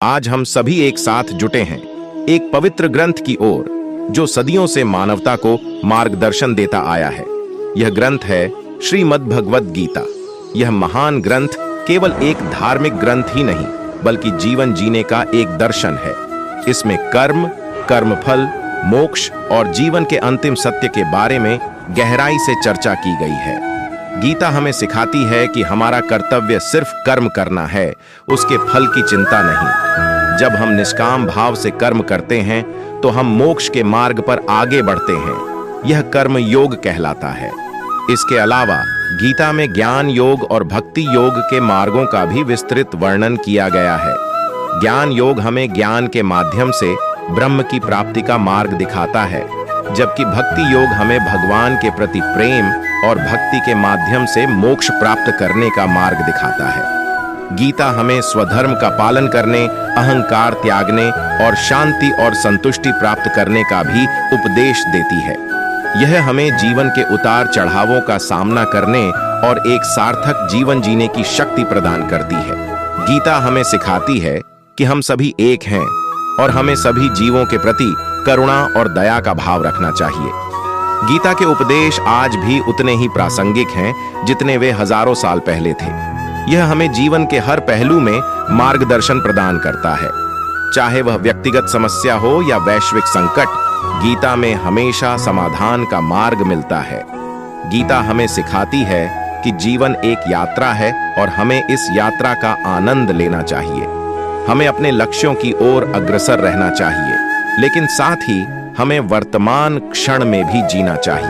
आज हम सभी एक साथ जुटे हैं एक पवित्र ग्रंथ की ओर जो सदियों से मानवता को मार्गदर्शन देता आया है। यह ग्रंथ है श्रीमद् भगवद गीता। यह महान ग्रंथ केवल एक धार्मिक ग्रंथ ही नहीं बल्कि जीवन जीने का एक दर्शन है। इसमें कर्म, कर्मफल, मोक्ष और जीवन के अंतिम सत्य के बारे में गहराई से चर्चा की गई है। गीता हमें सिखाती है कि हमारा कर्तव्य सिर्फ कर्म करना है, उसके फल की चिंता नहीं। जब हम निष्काम भाव से कर्म करते हैं तो हम मोक्ष के मार्ग पर आगे बढ़ते हैं। यह कर्म योग कहलाता है। इसके अलावा गीता में ज्ञान योग और भक्ति योग के मार्गों का भी विस्तृत वर्णन किया गया है। ज्ञान योग हमें ज्ञान के माध्यम से ब्रह्म की प्राप्ति का मार्ग दिखाता है, जबकि भक्ति योग हमें भगवान के प्रति प्रेम और भक्ति के माध्यम से मोक्ष प्राप्त करने का मार्ग दिखाता है। गीता हमें स्वधर्म का पालन करने, अहंकार त्यागने और शांति और संतुष्टि प्राप्त करने का भी उपदेश देती है। यह हमें जीवन के उतार चढ़ावों का सामना करने और एक सार्थक जीवन जीने की शक्ति प्रदान करती है। गीता हमें सिखाती है कि हम सभी एक हैं और हमें सभी जीवों के प्रति करुणा और दया का भाव रखना चाहिए। गीता के उपदेश आज भी उतने ही प्रासंगिक हैं जितने वे हजारों साल पहले थे। यह हमें जीवन के हर पहलू में मार्गदर्शन प्रदान करता है। चाहे वह व्यक्तिगत समस्या हो या वैश्विक संकट, गीता में हमेशा समाधान का मार्ग मिलता है। गीता हमें सिखाती है कि जीवन एक यात्रा है और हमें इस यात्रा का आनंद लेना चाहिए। हमें अपने लक्ष्यों की ओर अग्रसर रहना चाहिए, लेकिन साथ ही हमें वर्तमान क्षण में भी जीना चाहिए।